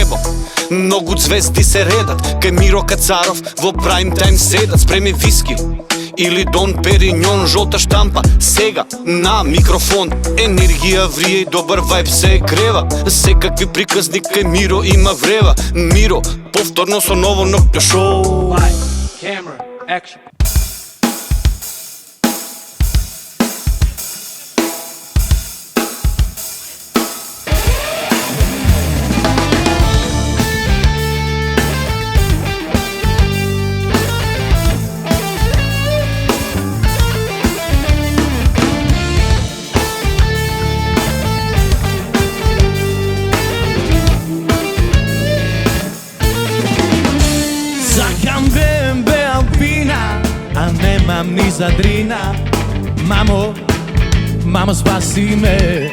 треба. Многу звезди се редат, кај Миро Кацаров во прайм тајм седат. Спреми виски или Дон Периньон, жолта штампа, сега на микрофон. Енергија врие и добар вајб се грева. Секакви приказни кај Миро има врева. Миро, повторно со ново ноќно шоу. Camera, action. Немам ни задрина, мамо спаси ме.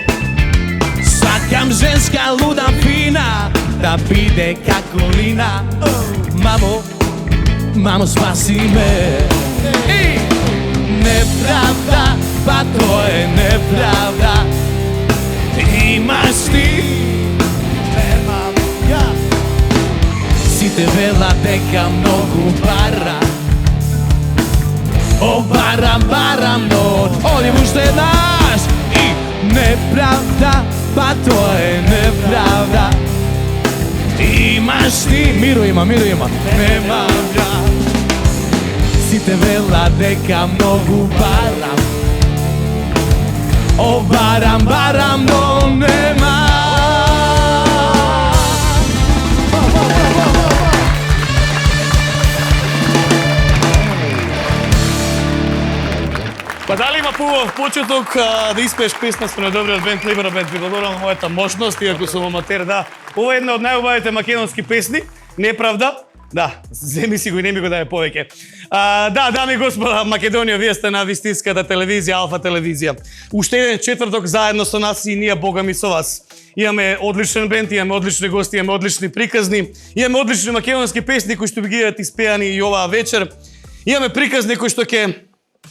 Сакам женска луда фина, да биде како Лина. Мамо спаси ме. Неправда, па тоа е неправда. Имаш ти, немам ја. Сите вела дека многу бара. О, барам, но одим уште еднаш. И неправда, па тоа е неправда. Имаш ти, Миро има, немам ја. Сите вела дека многу барам. О, барам, но немам. Па дали има поубав почеток да испееш песна со најдобриот бенд Либеро Бенд? Ви благодарам мојата можност, иако сум аматер, да. Ова е една од најубавите македонски песни, неправда. Да, земи си го и не ми го даде повеќе. Да, дами и господа, Македонија, вие сте на вистинската телевизија, Алфа телевизија. Уште еден четврток заедно со нас и ние, Бога ми, со вас. Имаме одличен бенд, имаме одлични гости, имаме одлични приказни, имаме одлични македонски песни кои што би ги испеани и оваа вечер. Имаме приказни кои што ќе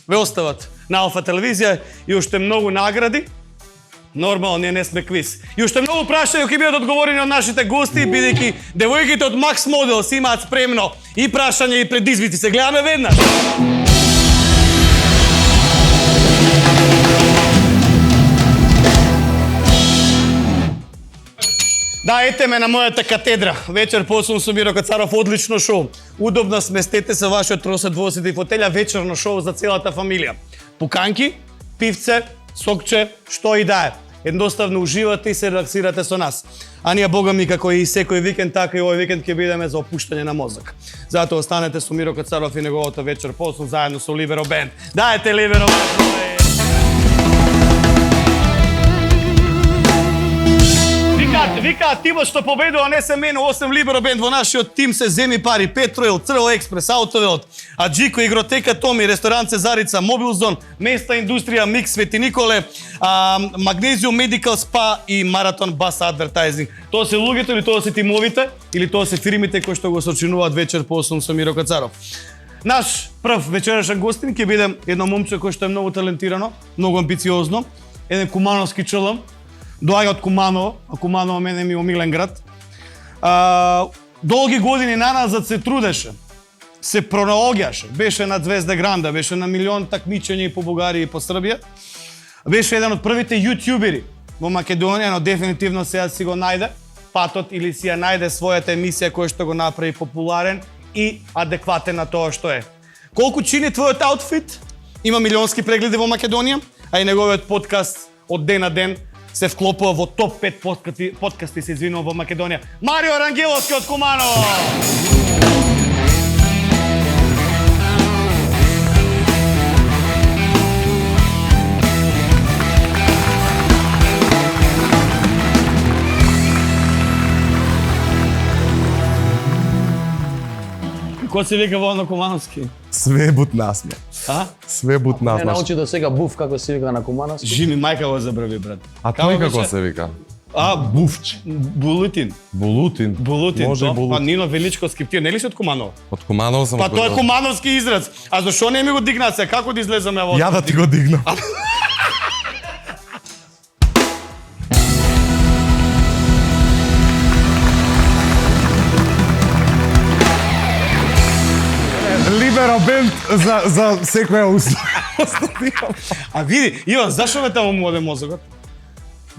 ве остават на Алфа телевизија и уште многу награди. Нормално, ние не сме квиз. И уште многу прашања ќе бидат одговорени од нашите гости, бидејќи девојките од Макс Модел си имаат спремно и прашања и предизвици. Се гледаме веднаш. Да, ете ме на мојата катедра. Вечер посум со Миро Кацаров, одлично шоу. Удобно сместете се вашиот тросет двосети фотеља, вечерно шоу за целата фамилија. Пуканки, пивце, сокче, што и да е. Едноставно уживате и се релаксирате со нас. А ние, Бога ми, како и секој викенд, така и овој викенд ќе бидеме за опуштање на мозок. Затоа останете со Миро Кацаров и неговото вечер посум заедно со Либеро Бенд. Дајте Либеро Бенд! Викаат тимот што победува, не се мене, освен Либеро Бенд, во нашиот тим се Земи пари, Петроил, Црво експрес, Аутовелот, Аджико, Игротека Томи, Ресторант Цезарица, Мобилзон, Места индустрија, Микс Свети Николе, Магнезиум Медикал Спа и Маратон Бас Адвертайзинг. Тоа се луѓето или тоа се тимовите, или тоа се фирмите кои што го сочинуваат вечер по 8 со Миро Кацаров. Наш прв вечерашен гостин ќе биде едно момче кој што е многу талентирано, многу амбициозно, еден кумановски челом. Доаѓа од Куманово, а Куманово мене ми е омилен град. Долги години наназад се трудеше, се пронаоѓаше, беше на Звезда Гранда, беше на милион такмичења и по Бугарија и по Србија. Беше еден од првите јутјубери во Македонија, но дефинитивно сега си го најде патот или си ја најде својата емисија која што го направи популарен и адекватен на тоа што е. Колку чини твојот аутфит? Има милионски прегледи во Македонија, а и неговиот подкаст од ден на ден се вклопува во топ 5 подкасти, се извинувам, во Македонија. Марио Рангеловски од Куманово! Кој се вика во Кумановски? Све бут насме. А? Све бут насме. Не научи до сега буф како се вика на Кумановски. Жими мајка го забрави, брат. А тој како се вика? Буфч. Булутин. Булутин. Може и булутин. Па Нино Величковски, ти не ли си од Куманово? Од Куманово сам. Па тоа е кумановски израз. А зашо не ми го дигна се? Како да излеземе во? Ја да ти го дигнам. Либера бенд за секоја услуга. А види, Иван, зашо ме таму му оде мозокот?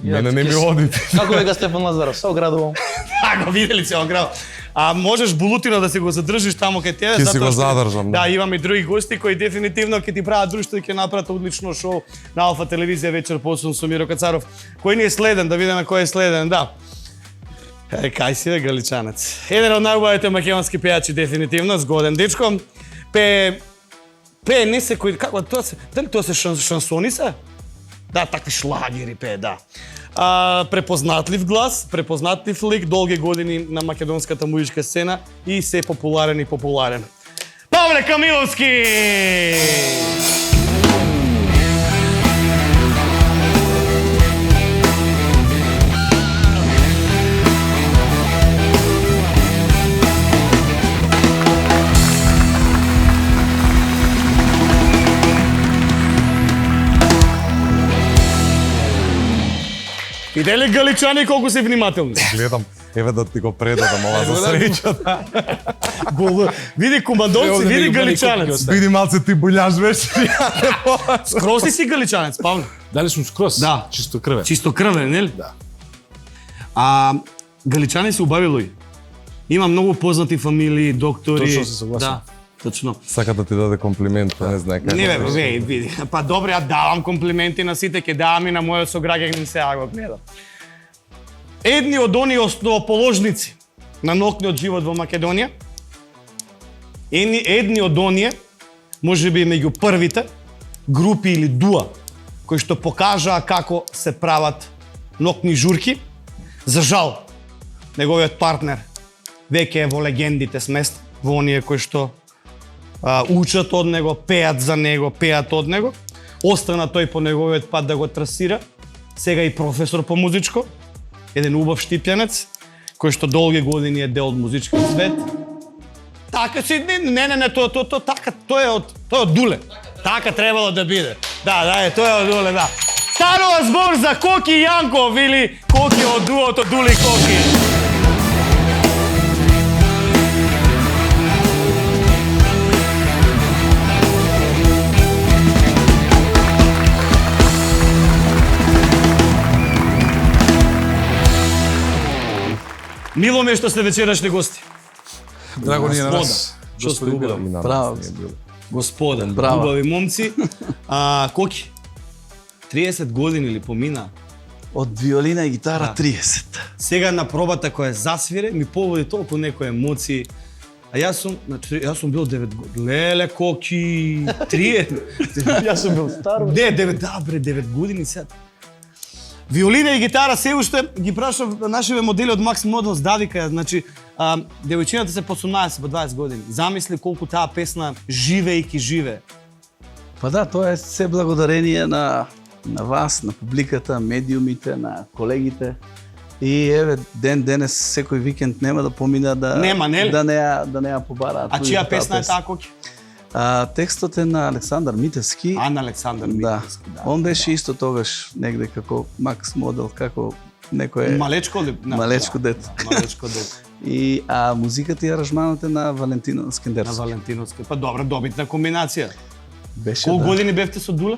Мене не ми оди. Како века Стефан Лазаров, со градувам. Да, го видели цел град. А можеш булутина да се го задржиш таму кај тебе, Ќе си го задржам, да, имаме и други гости кои дефинитивно ќе ти прават друштво и ќе направат одлично шоу на Алфа телевизија вечер по 8 со Миро Кацаров. Кој ни е следен, да видиме кој е следен, да. Кај си бе, галичанец. Еден од најубавите македонски пејачи дефинитивно, згоден дечко. Пее не секој, како тоа се, дали тоа се шансони се? Да, такви шлагери пее, да. Препознатлив глас, препознатлив лик, долги години на македонската музичка сцена и се популарен и популарен. Павле Камиловски! Видели галичани колку се внимателни? Гледам, еве да ти го предадам ова за среќа. Види командонци, види галичанец. Биди малце ти буљаш беше. Скроз си галичанец, Павле? Дали сум скроз? Да. Чисто крвен. Чисто крвен, нели? Да. Галичани се убави луѓе. Има многу познати фамилии, доктори. Точно се согласам. Да, точно. Сака да ти даде комплимент, па не знае како. Не бе, види. Па добре, ја давам комплименти на сите, ќе давам и на мојот сограѓанин сега го гледам. Едни од оние основоположници на наукниот живот во Македонија, едни од оние, можеби меѓу првите групи или дуа кои што покажаа како се прават наукни журки. За жал, неговиот партнер веќе е во легендите сместен, во оние кои што учат од него, пеат за него, пеат од него. Остана тој по неговиот пат да го трасира. Сега и професор по музичко, еден убав штипјанец, кој што долги години е дел од музичкиот свет. Така си, не, тоа е од Дуле. Така требало да биде. Да, тоа е од Дуле, да. Станува збор за Коки Јанков или Коки од дуото Дули Коки. Мило ме што сте вечерашни гости. Драго ни е на нас. Што сте убави? Браво. Господен, Браво. убави момци. Коки? 30 години или помина? Од виолина и гитара Да. 30. Сега на пробата која засвире ми поводи толку некои емоции. А јас сум бил 9 години. Леле, Коки, 30. Јас сум бил стар. Не, 9 години сега. Виолина и гитара се уште ги прашав нашиве модели од Макс Models Давика, значи девојчината се по 18, по 20 години. Замисли колку таа песна живе. Па да, тоа е се благодарение на вас, на публиката, медиумите, на колегите. И еве ден денес секој викенд нема да помина да Нема, нели? да не ја побараат. А чија песна е таа, Коки? Текстот е на Александар Митевски. Ана Александар Да. Митевски, да. Он беше исто тогаш негде како Макс Модел, како некој Малечко ли? Малечко дете. Малечко дете. И музиката и аранжманот е на Валентино На Скендерски. Валентиновски. Па добра, добитна комбинација. Беше Колку да. години бевте со Дуле?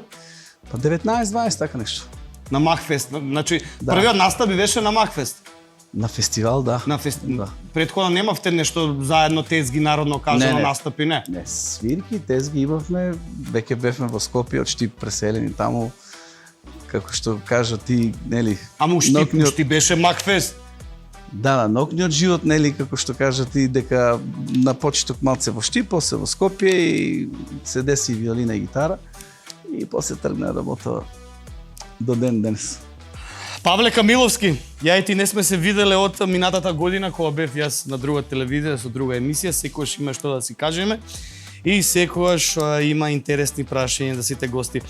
Па 19-20 така нешто. На Макфест. Значи, Да. првиот настап би беше на Макфест. На фестивал, да. На фест... Да. Предходно немавте нешто заедно тезги народно кажано Не. настапи, не? Не, свирки, тезги имавме, веќе бевме во Скопје, од Штип преселени таму, како што кажа ти, нели, Ама нокниот- ушти беше Макфест. Да, нокниот живот, нели, како што кажа ти, дека на почеток малце во Штип, после во Скопје и се деси виолина и гитара и после тргна работа до ден денес. Павле Камиловски, ја и ти не сме се виделе од минатата година кога бев јас на друга телевизија со друга емисија, секогаш има што да си кажеме и секогаш има интересни прашања за сите гости.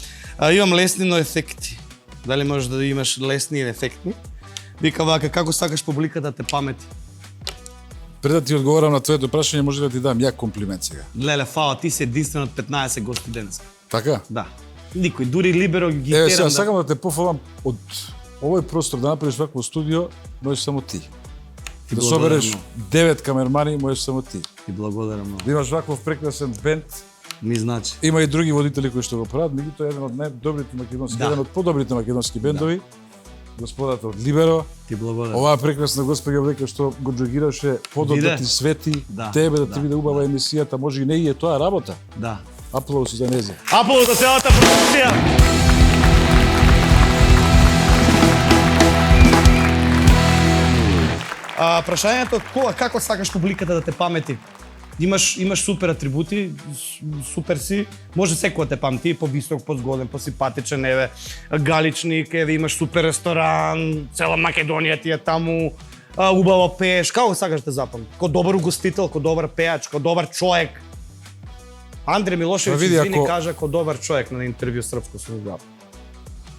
Имам лесни, но ефекти. Дали можеш да имаш лесни и ефектни? Вика вака, како сакаш публиката да те памети? Пред да ти одговорам на твоето прашање, може да ти дам ја комплимент сега. Леле, фала, ти си единствен од 15 гости денес. Така? Да. Никој, дури Либеро ги Еве, терам сега сакам да те пофалам од овој простор да направиш вакво студио, можеш само ти. Да благодарам собереш многу. 9 камермани, можеш само ти. Ти благодарам многу. Да имаш ваков прекрасен бенд. Ми значи. Има и други водители кои што го прават, меѓутоа еден од најдобрите македонски, Да. еден од подобрите македонски бендови, господата од Либеро. Ти благодарам. Оваа прекрасна госпоѓа века што го джогираше подот Биде. да ти свети, Да, тебе да да, ти биде убава емисијата, може и не е тоа работа. Да. Аплауз за незе. Аплауз за целата продукција. Прашањето како сакаш публиката да те памети? Имаш супер атрибути, супер си, може секој да те памти, повисок, позгоден, посимпатичен, еве, галичник, еве, имаш супер ресторан, цела Македонија ти е таму, убаво пееш, како сакаш да те запамти? Ко добар угостител, ко добар пеач, ко добар човек. Андре Милошевиќ види, извини ако- кажа ко добар човек на интервју српско сум го.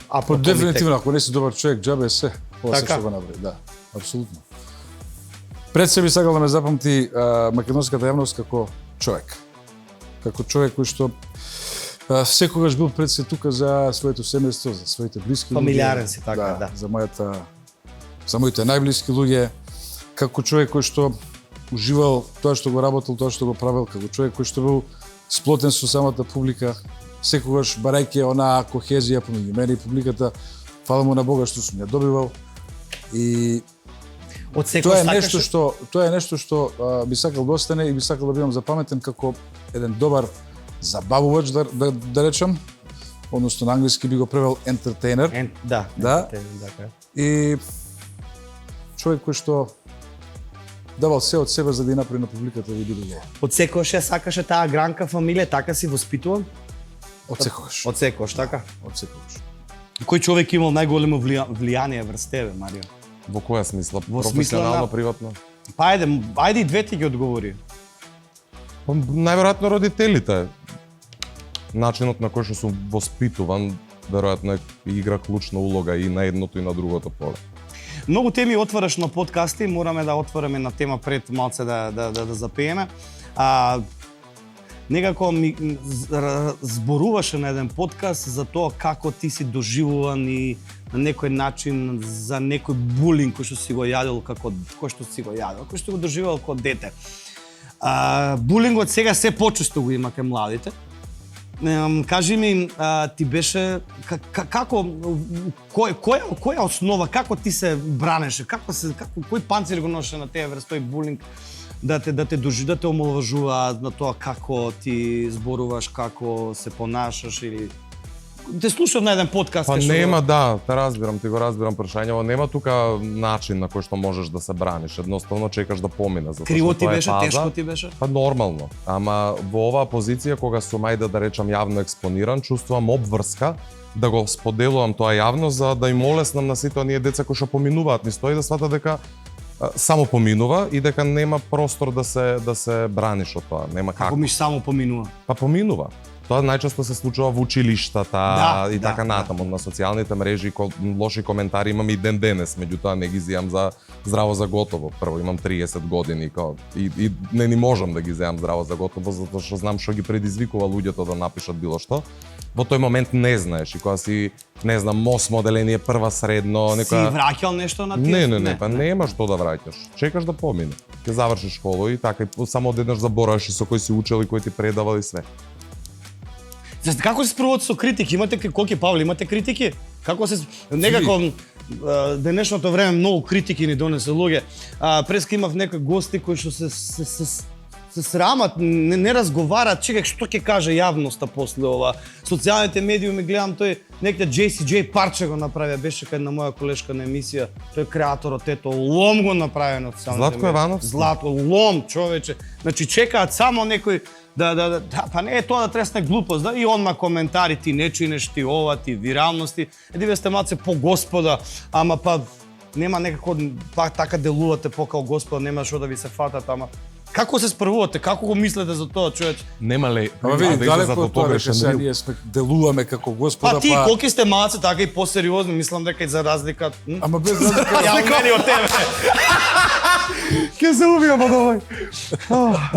А По дефинитивно, ако не си добар човек, џабе е се. Ова се Така. што го направи, да, апсолутно. Пред се би сакал да ме запамти македонската јавност како човек. Како човек кој што секогаш бил пред се тука за своето семејство, за своите блиски Фамилиарен си, така, да. За моите најблиски луѓе, како човек кој што уживал тоа што го работел, тоа што го правил, како човек кој што бил сплотен со самата публика, секогаш барајќи онаа кохезија помеѓу мене и публиката, фала му на Бога што сум ја добивал. И Од секој тоа е сакаш нешто што би сакал да остане и би сакал да бидам запаметен како еден добар забавувач, да речам, односно на англиски би го превел entertainer. Да. Да. Така. И човек кој што давал се од себе за да ја направи на публиката да биде убаво. Од секојаш ја сакаше таа гранка фамилија, така си воспитуван? Од секогаш. Од секојаш, така? Од секогаш. Кој човек имал најголемо влијание врз тебе, Марио? Во која смисла? Во смисла Професионално, на- приватно? Па ајде и двете ги одговори. Па, најверојатно родителите. Начинот на кој што сум воспитуван, веројатно игра клучна улога и на едното и на другото поле. Многу теми отвараш на подкасти, мораме да отвориме на тема пред малце да запееме. Некако ми зборуваше на еден подкаст за тоа како ти си доживуван и на некој начин за некој булинг кој што си го јадел кој што го доживувал како дете. Булингот сега се почесто го има кај младите. Кажи ми, ти беше како која основа, како ти се бранеше, кој панцир го ноше на тебе врз тој булинг да те омалважуваат на тоа како ти зборуваш, како се понашаш или те слушав на еден подкаст Па кај што нема, да, ти го разбирам прашањето, нема тука начин на кој што можеш да се браниш, едноставно чекаш да помине, затоа криво што ти тоа е беше, фаза. тешко ти беше? Па нормално, ама во оваа позиција кога сум ајде да речам јавно експониран, чувствувам обврска да го споделувам тоа јавно за да им олеснам на сите оние деца кои што поминуваат низ тоа и да сватат дека само поминува и дека нема простор да се браниш од тоа, нема Како како. ми само поминува? Па поминува. Тоа најчесто се случува во училиштата и така натаму на социјалните мрежи, лоши коментари имам и ден денес, меѓутоа не ги зијам за здраво за готово. Прво имам 30 години и не ни можам да ги зеам здраво за готово затоа што знам што ги предизвикува луѓето да напишат било што. Во тој момент не знаеш и кога си, не знам, 8 оделение, прва средно, Си враќал нешто на Не, па нема што да враќаш. Чекаш да помине. Ќе завршиш школа и така и само одеднаш забораваш и со кој си учел и кој ти предавал и све. Како се справувате со критики? Имате Коки Павле, имате критики? Како се некако денешното време многу критики ни донесе луѓе. Преска имав некои гости кои што се срамат, не разговарат, чекај што ќе каже јавноста после ова. Социјалните медиуми гледам тој некој JCJ парче го направи, беше кај на моја колешка на емисија, тој креаторот ето лом го направи на социјалните Златко медиуми. Евановски? Златко лом, човече. Значи чекаат само некој па не е тоа да тресне глупост, да, и онма коментари, ти не чинеш, ти ова, ти виралности, вие сте малце по Господа, ама па нема некако, па така делувате покао Господа, нема што да ви се фатат, ама како се справувате, како го мислите за тоа, човеч? Нема ли? Ама види, да далеко излезат од тоа дека сега ние делуваме како Господа, Па ти колки сте малце така и посериозни, мислам дека и за разлика. Ама без разлика, Ја мене од тебе. Ке се убивам од овој.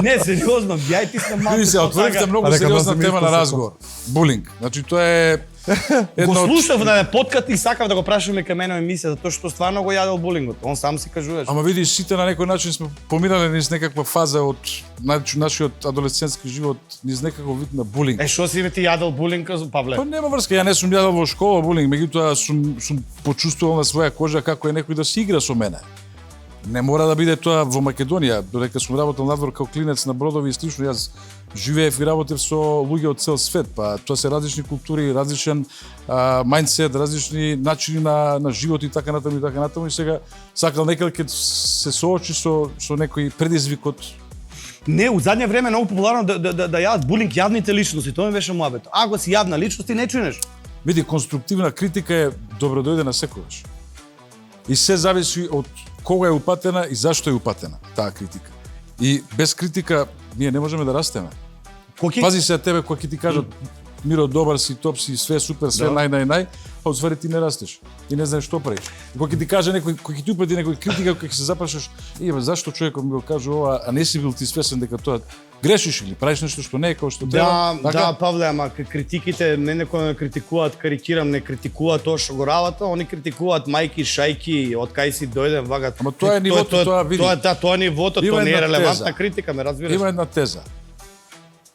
Не, сериозно, ја и ти сме малце. види се, отворивте многу А дека сериозна носим тема исто на сако. разговор. Булинг. Значи тоа е Го слушав на подкаст и сакав да го прашуваме кај мене емисија, затоа што стварно го јадел булингот. Он сам си кажуваше. Ама видиш, сите на некој начин сме поминале низ некаква фаза од нашиот адолесцентски живот, низ некаков вид на булинг. Што си ти јадел булинг, Павле? Па нема врска, ја не сум јадел во школа булинг, меѓутоа сум почувствувал на своја кожа како е некој да се игра со мене. Не мора да биде тоа во Македонија, додека сум работел надвор како клинец на бродови и слично, јас живеев и работев со луѓе од цел свет, па тоа се различни култури, различен мајндсет, различни начини на живот и така натаму и сега сакал некаде ќе се соочи со некој предизвик од Не, у задње време е многу популарно да јадат булинг јавните личности, тоа ми беше муабет. Ако си јавна личност, ти не чинеш. Види, конструктивна критика е добродојдена секогаш. И се зависи од кога е упатена и зашто е упатена таа критика. И без критика ние не можеме да растеме. Пази се тебе кога ќе ти кажат Миро, добар си, топ си, све супер, све нај, а отствари ти не растеш. Ти не знаеш што правиш. И кога ќе ти каже некој, кога ќе ти упати некој критика, кога ќе се запрашаш, зашто човекот ми го каже ова, а не си бил ти свесен дека тоа грешиш или правиш нешто што не е како што треба. Да, Павле, ама критиките не некој критикуваат, карикирам, не критикуваат тоа што го работа, они критикуваат мајки, шајки, од кај си дојден, вагат. Ама тоа е нивото, тоа види. Тоа е нивото, тоа не е релевантна критика, ме разбираш. Има една теза.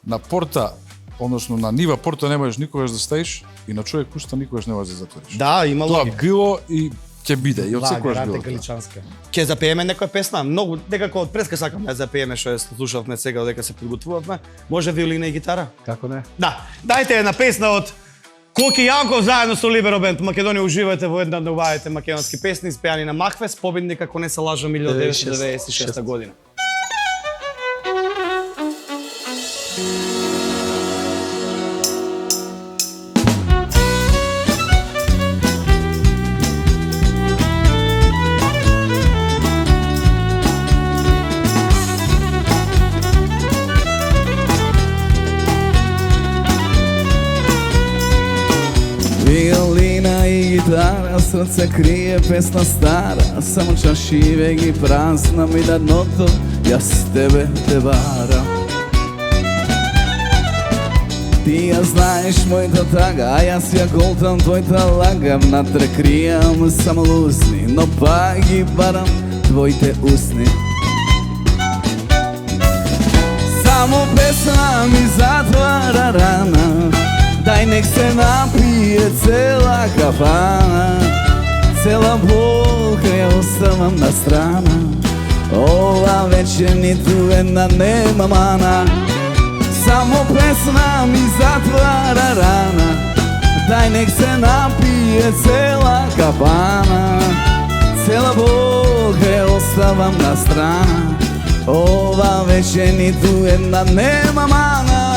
На порта, односно на нива порта не можеш никогаш да стоиш и на човек уста никогаш не можеш да затвориш. Да, има логика. Тоа било и ќе биде и од секогаш било. Ќе запееме некоја песна, многу некако од преска сакам да запееме што слушавме сега додека се подготвувавме. Може виолина и гитара? Како не? Да, дајте една песна од Коки Јанков заедно со Либеро Бенд. Македонија, уживате во една од новаите македонски песни испеани на Махвес, победник ако не се лажам 1996 година. Виолина и гитара, срце крие песна стара, само чашиве ги празна ми на дното, јас тебе те барам. Ти ја знаеш мојта тага, а јас ја голтам твојта лага, внатре кријам само лусни, но па ги барам твоите усни. Само песна ми затвара рана, дај нек се напие цела кафана, цела болка ја оставам на страна, ова вече ниту една нема мана. Само песна ми затвара рана, дај нек се напие цела кафана, цела болка ја оставам на страна, ова вече ниту една нема мана.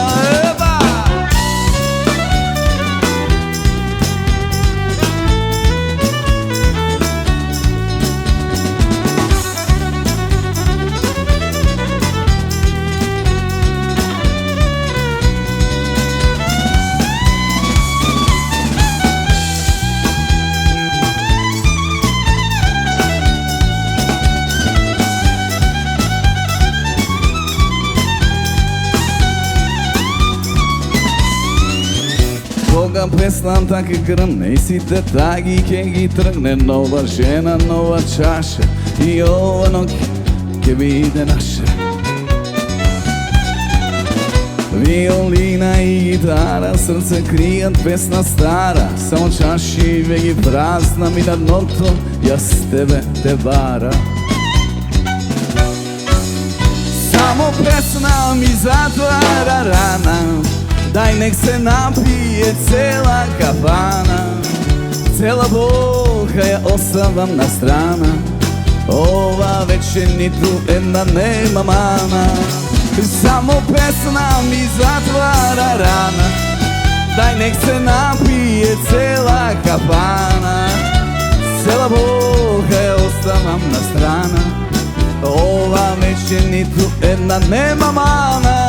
Кога песнам така грмне и сите таги ке ги тргне, нова жена, нова чаша и ова ноќ ке биде наша. Виолина и гитара, срце кријат песна стара, само чашиве ги празна ми на дното, јас тебе те барам. Само песна ми затвара рана, дај нек се напие цела кафана, цела болка ја оставам на страна, ова вече ниту една нема мана. Само песна ми затвара рана, дај нек се напие цела кафана, цела болка ја оставам на страна, ова вече ниту една нема мана.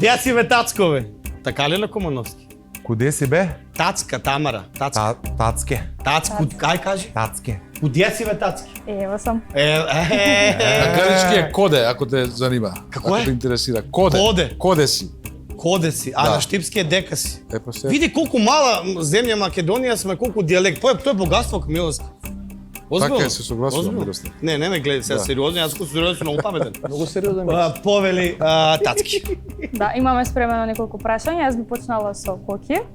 Кудеа си бе Тацкове? Така ли на Комановски? Куде си бе? Тацка, Тамара. Тацка. Тацке. Тацко, кај кажи? Тацке. Кудеа си бе Тацки? Ева сам. На грчки е коде, ако те занима. Како е? Ако те интересира. Коде. Коде. Коде си. Коде си, а на штипски е дека си. Па се. Види колку мала земја Македонија сме, колку дијалект. Тоа е богатство, Милоски. Така е, се согласувам, Мирослав. Не ме гледај сега сериозно, јас колку сериозно сум многу паметен. Многу сериозен. Повели Тацки. Да, имаме спремено неколку прашања, јас би почнала со Коки.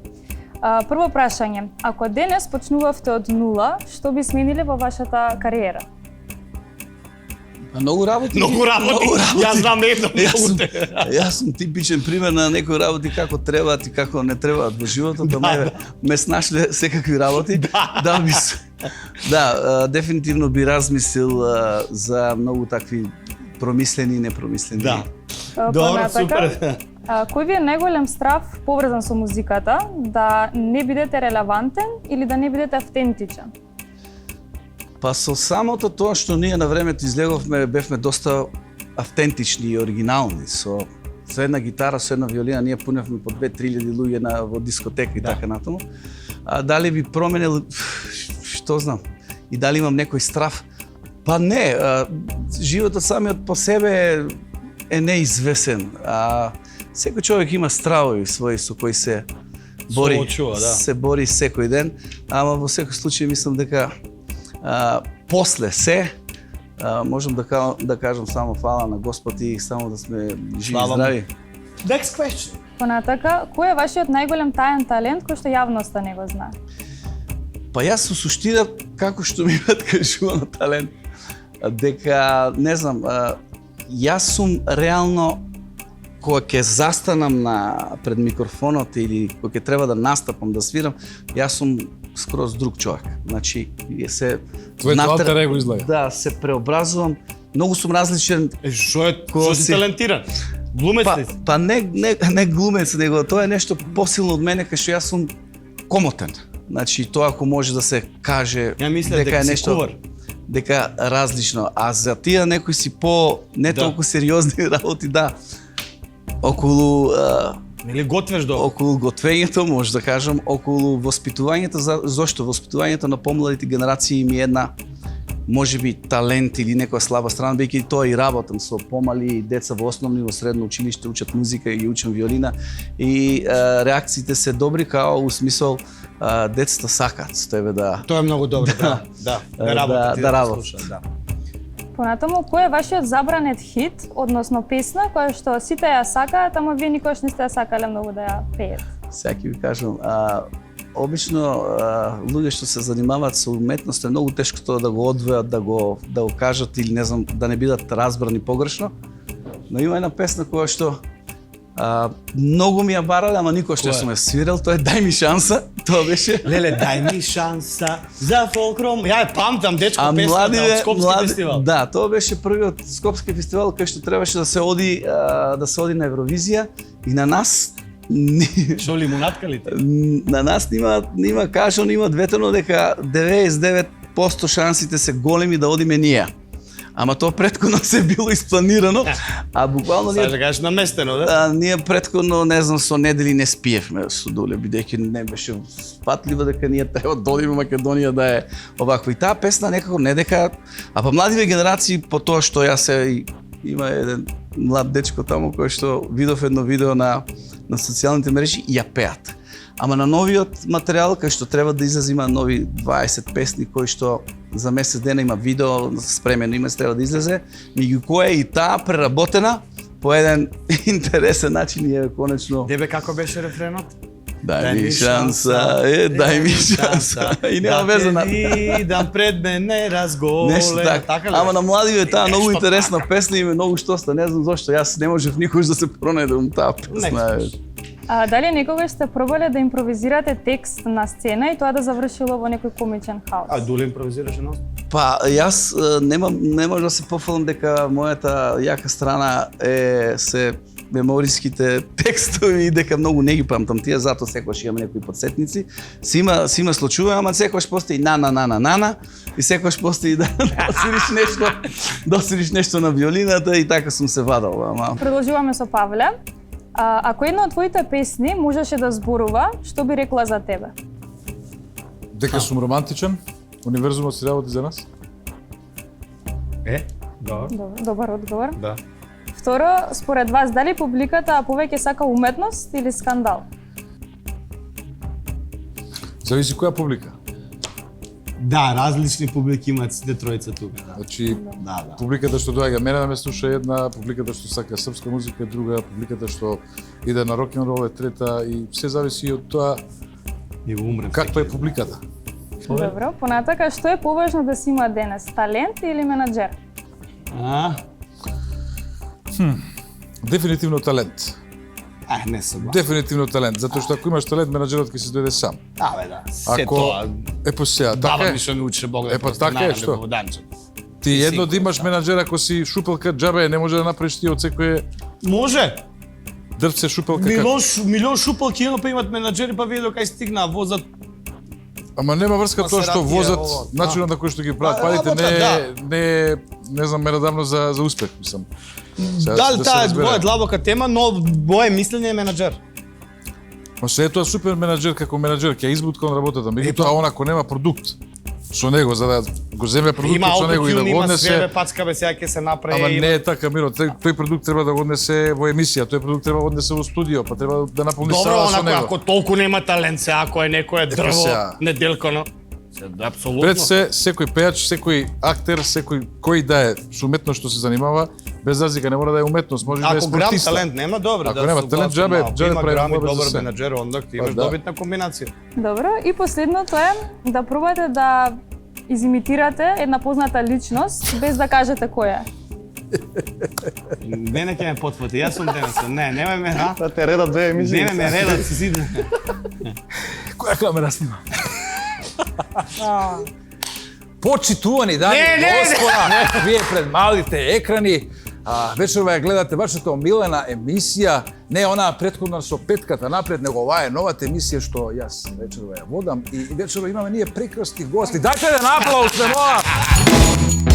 Прво прашање, ако денес почнувавте од нула, што би смениле во вашата кариера? Многу работи. Многу работи. Јас знам едно многу. Јас сум типичен пример на некои работи како требаат и како не требаат во животот, ме снашле секакви работи. Да, дефинитивно би размислил за многу такви промислени и непромислени. Да. Добро, супер. Кој ви е најголем страв поврзан со музиката, да не бидете релевантен или да не бидете автентичен? Па со самото тоа што ние на времето излеговме, бевме доста автентични и оригинални. Со една гитара, со една виолина, ние пуневме по 2-3 луѓе во дискотека и така натаму. Дали би променил, што знам, и дали имам некој страв? Па не, животот самиот по себе е неизвесен. Секој човек има стравови своји со кои се бори, се бори секој ден, ама во секој случај мислам дека после се можам да кажам само фала на Господ и само да сме живи и здрави. Next question. Понатака, кој е вашиот најголем таен талент кој што јавноста не го знае? Па јас со суштина, како што ми кажува на талент, дека, не знам, јас сум реално, кога ќе застанам пред микрофонот или кога ќе треба да настапам, да свирам, јас сум скроз друг човек. Значи, Твојот алтер его излага. Да, се преобразувам. Многу сум различен. Што си талентиран? Глумец ли? Па не глумец, него тоа е нешто посилно од мене, кај што јас сум комотен. Значи, тоа ако може да се каже дека е нешто дека различно, а за тие некои си не толку сериозни работи, да. Околу или готвеш добро? Околу готвењето, може да кажам, околу воспитувањето, зошто воспитувањето на помладите генерации ми е една можеби талент или некоја слаба страна, бејќи тоа и работам со помали деца во основно и во средно училиште, учат музика и учам виолина и реакциите се добри, као у смисол децата сакаат со тебе да... Тоа е многу добро, да работат. Понатаму, кој е вашиот забранет хит, односно песна која што сите ја сакаат, ама вие никош не сте ја сакале многу да ја пеете? Сега ќе ви кажам, обично луѓе што се занимаваат со уметност е многу тешко тоа да го одвојат, да го кажат или не знам, да не бидат разбрани погрешно. Но има една песна која што многу ми ја барале, ама никош не сум ја свирел, тоа е Дај ми шанса, тоа беше. Леле, дај ми шанса за фолкром. Ја памтам дечко песна од Скопски фестивал. Да, тоа беше првиот Скопски фестивал кај што требаше да се оди на Евровизија и на нас Шо лимонатка ли? На нас нима кажано, нима дветено дека 99% шансите се големи да одиме ние. Ама тоа претходно се било испланирано, а буквално ние... Сега кажеш наместено, да? Ние претходно, не знам, со недели не спиевме со Дуле, бидејќи не беше спатливо дека ние треба да одиме Македонија да е оваква. И таа песна некако не дека... А па младиве генерации, по тоа што јас има еден млад дечко таму кој што видов едно видео на социјалните мрежи и ја пеат. Ама на новиот материјал, кај што треба да излезе, има нови 20 песни кои што за месец дена има видео спремено, има треба да излезе, меѓу која и таа преработена по еден интересен начин и е конечно. Дебе како беше рефренот? Дај ми шанса, дај ми шанса. И нема веза на... Да пред мене разголе. Нешто така. Ама на младиве таа многу интересна песна и многу штоста, не знам зошто јас не можев никош да се пронајдам таа песна. Дали некогаш сте пробале да импровизирате текст на сцена и тоа да завршило во некој комичен хаос? А Дуле импровизираше нас? Па јас не можам да се пофалам дека мојата јака страна е се мемориските текстови и дека многу не ги памтам тие, затоа секогаш имам некои подсетници. Си има случува, ама секогаш постои на и секогаш постои да досвириш нешто на виолината и така сум се вадал, ама. Продолжуваме со Павле. Ако една од твоите песни можеше да зборува, што би рекла за тебе? Дека сум романтичен, универзумот си работи за нас. Добар одговор. Да. Второ, според вас, дали публиката повеќе сака уметност или скандал? Зависи која публика. Да, различни публики имаат сите тројца тука. Значи, Да. публиката што доаѓа мене да ме слуша е една, публиката што сака српска музика е друга, публиката што иде на рок н рол е трета и се зависи од тоа И го умрем. каква е публиката. Добро, понатака, што е поважно да си има денес? Талент или менаџер? Дефинитивно талент. Не сум. Дефинитивно талент, затоа што ако имаш талент, менаџерот ќе се дојде сам. Да. Се Ако тоа. по сега, Баба така ми е. што научи Бог да Па така е, што? Ти едно да имаш менаџер ако си шупелка џабе, не може да направиш ти од секое Може. дрвце шупелка. како. Милион шупалки па имат менаџери, па вие докај стигнаа возат. Ама нема врска тоа што Масератија, возат, ово, начинот на кој што ги прават Да, парите работа, не знам меродавно за успех, мислам. Сега, Дали да се таа е разбере. моја длабока тема, но моје мислење е менаџер. Ма се е тоа супер менаџер како менаџер, ќе избуткам работата, меѓутоа он ако нема продукт со него за да го земе продуктот Има со него и да аутотюн, го има све, однесе. пацка бе, сега ќе се направи. Ама не е така, Миро, тој продукт треба да го однесе во емисија, тој продукт треба да го однесе во студио, па треба да наполни Добро, сала со онако, него. ако толку нема талент, се ако е некое дрво, сега. неделкано. Апсолутно. Пред се, секој пејач, секој актер, секој кој да е со уметност што се занимава, без разлика не мора да е уметност, може да е Ако грам спортиста. талент нема, добро. Ако нема талент, џабе има прави грам и муабет за добар се. менаџер, онда ти имаш да. добитна комбинација. Добро, и последното е да пробате да изимитирате една позната личност без да кажете која е. Мене ќе ме потфати, јас сум денес. Не, немај ме, Да те редат две емисии. Немај ме редат си сиде. Која камера снима? Почитувани дами и господа, вие пред малите екрани, вечерва ја гледате вашата омилена емисија, не онаа претходна со петката напред, него оваа е новата емисија што јас вечерва ја водам и вечерва имаме ние прекрасни гости. Дајте еден аплауз на моја!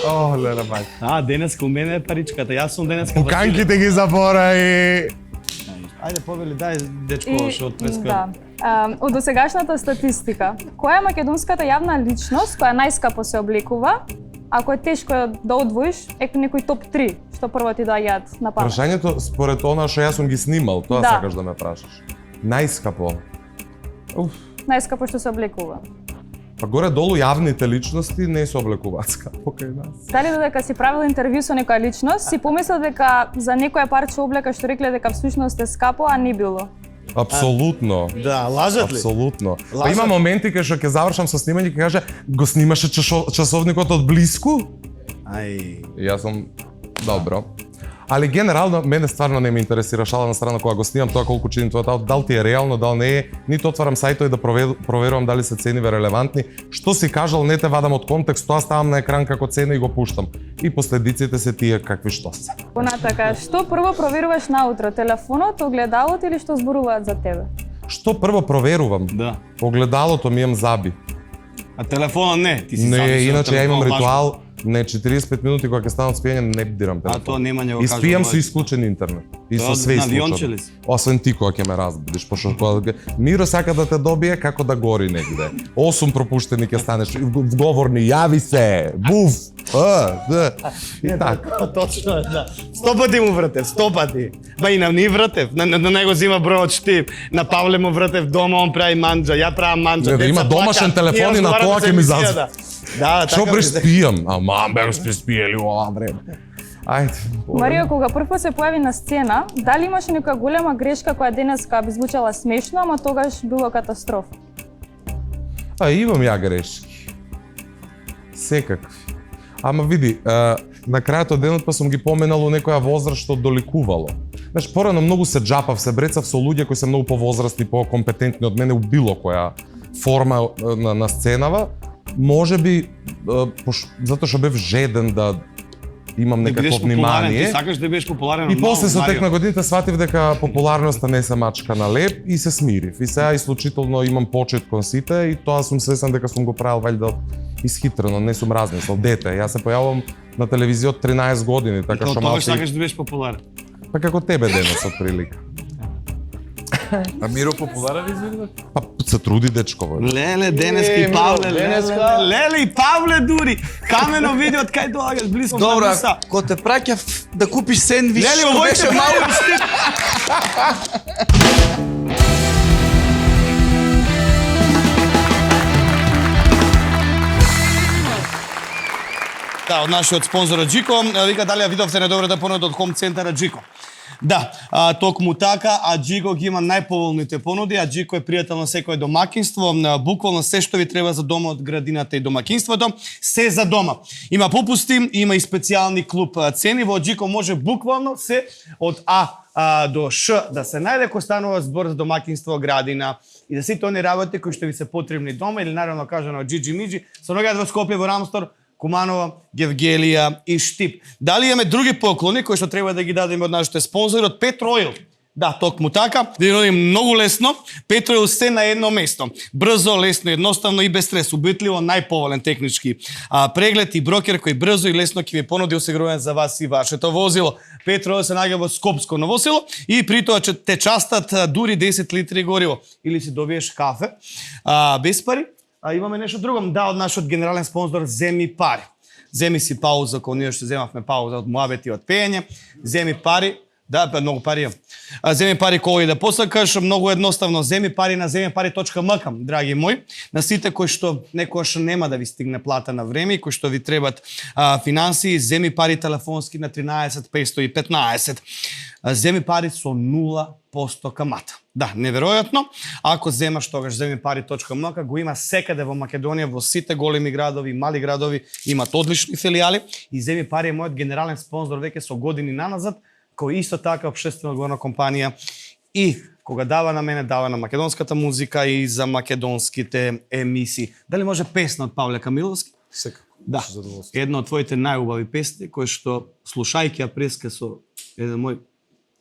О, леле мајка. Денеска у мене е паричката, јас сум денеска. Пуканките ги забораи. Ајде повели, дај дечко што од преска. Да. Од досегашната статистика, која е македонската јавна личност која најскапо се облекува? Ако е тешко да одвоиш, некој топ 3, што прво ти доаѓаат на памет. Прашањето според она што јас сум ги снимал, тоа Да. сакаш да ме прашаш. Најскапо. Најскапо што се облекува. Па горе-долу јавните личности не се облекуваат скапо кај нас. Дали додека си правил интервју со некоја личност, си помислил дека за некоја парче облека што рекле дека всушност е скапо, а не било? Апсолутно. Да, лажат ли? Апсолутно. Па Лажат. има моменти кај што ќе завршам со снимање и ќе каже го снимаше часовникот од блиску? Ај. И јас сум добро. Али генерално мене стварно не ме интересира, шала на страна, кога го снимам тоа колку чини тоа, дали ти е реално, дали не е, ниту отварам сајтови да проверувам дали се цениве релевантни. Што си кажал, не те вадам од контекст, тоа ставам на екран како цена и го пуштам. И последиците се тие какви што се. Понатака, што прво проверуваш наутро, телефонот, огледалот или што зборуваат за тебе? Што прво проверувам? Да. Огледалото ми имам заби. А телефонот не, ти си Не, сам си иначе ја имам телефон, ритуал, не 45 минути кога ќе станам од спиење, не бдирам телефон. тоа нема не го И кажам, спијам ова со е. исклучен интернет. И Тоа со све на авионче исклучено. ли си? Освен ти кога ќе ме разбудиш, пошто кога Миро сака да те добие како да гори негде. 8 пропуштени ќе станеш, говорни, јави се, буф, да. И така. Точно, да. 100 пати му вратев, 100 пати. Ба и на ни вратев, на него зима бројот штип, на Павле му вратев дома, он прави манџа, ја правам манџа. Не, да има деца домашен плачат, телефон ние и на разговараме тоа за ќе ми емисијата. зазва. Да, Што така преспијам? Ама, бе преспиели ова време. Ајде. Марио, кога првпат се појави на сцена, дали имаше некоја голема грешка која денеска би звучала смешно, ама тогаш било катастрофа? Имам ја грешки. Секакви. Ама види, на крајот од денот па сум ги поменал у некоја возраст што доликувало. Знаеш, порано многу се џапав, се брецав со луѓе кои се многу повозрастни, покомпетентни од мене у било која форма на сценава. Може би, затоа што бев жеден да имам некакво внимание. Ти сакаш да бидеш популарен. И после со тек на годините сватив дека популарноста не се мачка на леп и се смирив. И сега исклучително имам почит кон сите и тоа сум свесен дека сум го правил валјда од Исхитрено, не сум размислил, дете. Јас се појавувам на телевизија од 13 години, така што Тоа малку... сакаш да бидеш популарен. Па како тебе денес, од прилика. А Миро популарен изведнаш? Па се труди дечко, бе. Леле, денеска и Павле, леле и Павле дури. Камено видео од кај доаѓаш близко. Добра, ко те праќав да купиш сендвич, Леле, што беше малку Да, од нашиот спонзор Джико, вика дали ја видовте недобрата понуда од Хом центарот Джико. Да, токму така, Аджико ги има најповолните понуди, Аджико е пријател на секое домакинство, буквално се што ви треба за домот, градината и домакинството, се за дома. Има попусти, има и специјални клуб цени, во Аджико може буквално се од А до Ш да се најде кој станува збор за домакинство, градина и за сите они работи кои што ви се потребни дома или наравно кажано Джиджи Миджи, се наоѓаат во Скопје, во Рамстор, Куманова, Гевгелија и Штип. Дали имаме други поклони кои што треба да ги дадеме од нашите спонзори од Петроил? Да, токму така, да ги многу лесно. Петроил се на едно место. Брзо, лесно, едноставно и без стрес. Убитливо најповолен технички преглед и брокер кој брзо и лесно ќе ви понуди осигурување за вас и вашето возило. Петроил се наоѓа во Скопско Новосело и при тоа те частат дури 10 литри гориво. Или си добиеш кафе без пари. Имаме нешто друго, да, од нашиот генерален спонзор Земи пари. Земи си пауза, кога ние што земавме пауза од муабети и од пеење. Земи пари, да, многу пари имам. Земи пари кој да посакаш, многу едноставно. Земи пари на zemipari.mk, драги мои. На сите кои што некојаш нема да ви стигне плата на време и кои што ви требат финансии, Земи пари телефонски на 13 515. Земи пари со 0% камата. Да, неверојатно. Ако земаш тогаш zemipari.mk, го има секаде во Македонија, во сите големи градови, мали градови, имат одлични филијали и Земи пари е мојот генерален спонзор веќе со години наназад, кој исто така општествено одговорна компанија и кога дава на мене, дава на македонската музика и за македонските емисии. Дали може песна од Павле Камиловски? Секако. Да, една од твоите најубави песни, кој што, слушајќи ја преска со еден мој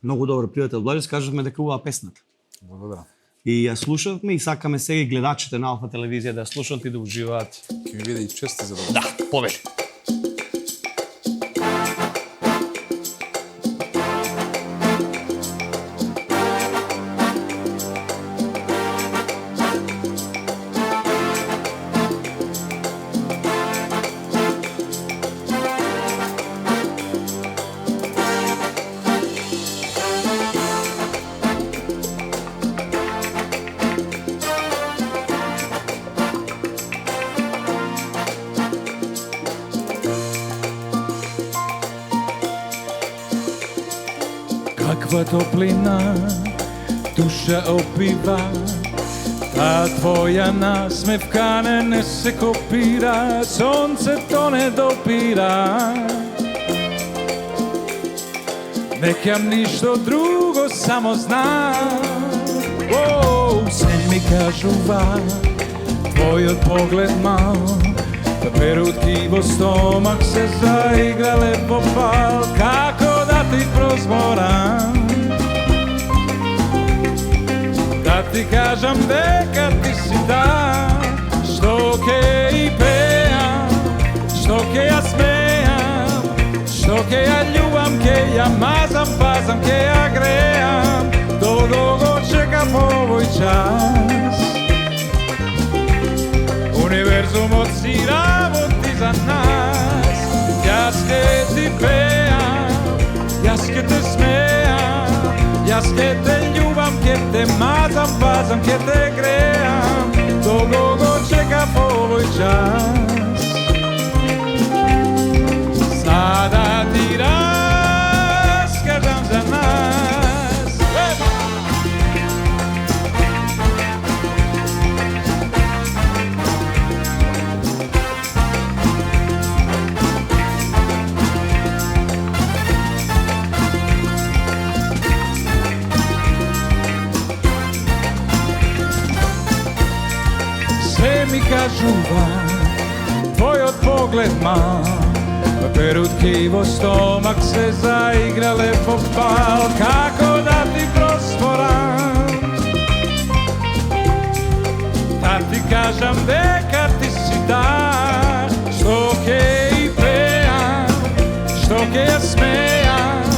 многу добар пријател Блажи, кажавме дека убава песната. Благодарам. И ја слушавме и сакаме сега и гледачите на Алфа телевизија да ја слушаат и да уживаат. Ќе ми биде и чести за добро. Да, повели. Каква топлина душа опива, та твоја насмевка не се копира, сонцето не допира. Неќам ништо друго, само знам. Се ми кажува твојот поглед мал, перутки во стомак се заиграле во пал, како да ти прозборам, да ти кажам дека ти си там, што ќе и пеам, што ќе ја смеам, што ќе ја љубам, ќе ја мазам, пазам, ќе ја греам, долго го чекам овој час. Универзумот си работи за нас, јас ќе ти пеам, јас ќе те смеам, јас ќе те љубам, ќе те мазам, пазам, ќе те греам, долго го чекам овој час. Сада ти раскажам за нас. Се ми кажува твојот поглед мал, перутки во стомак се заиграле во пал, како да ти проспорам, да ти кажам дека ти си там. Што ќе ја смејам,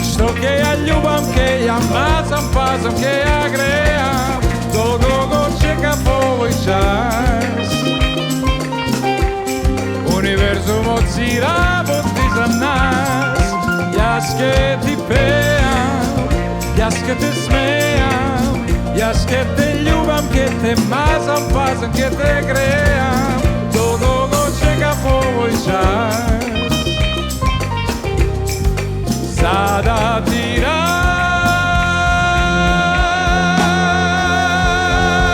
што ќе ја љубам, ќе ја мазам, пазам, ќе ја греам. Долго го чекам овој час. Универзумот си работи за нас. Јас ќе ти пеам, јас ќе те смејам, јас ќе те љубам, ќе те мазам, пазам, ќе те греам. Долго го чекам овој час. За да ти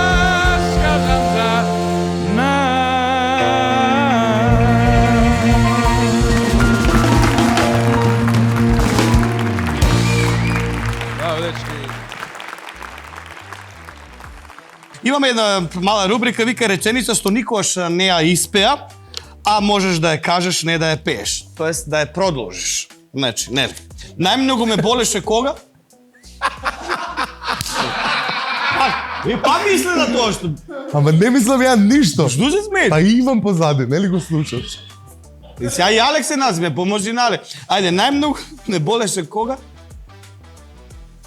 раскажам за нас. Браво, дечки. Имаме една мала рубрика, вика реченица што никогаш не ја испеа, а можеш да ја кажеш, не да ја пееш. Тоест да ја продолжиш. Значи, нели. Најмногу ме болеше кога? И па мисли на тоа што... Ама не мислам ја ништо. Што се смееш? Па имам позади, нели го слушаш? И сега и Алекс се назме, поможи нали. Ајде, најмногу ме болеше кога?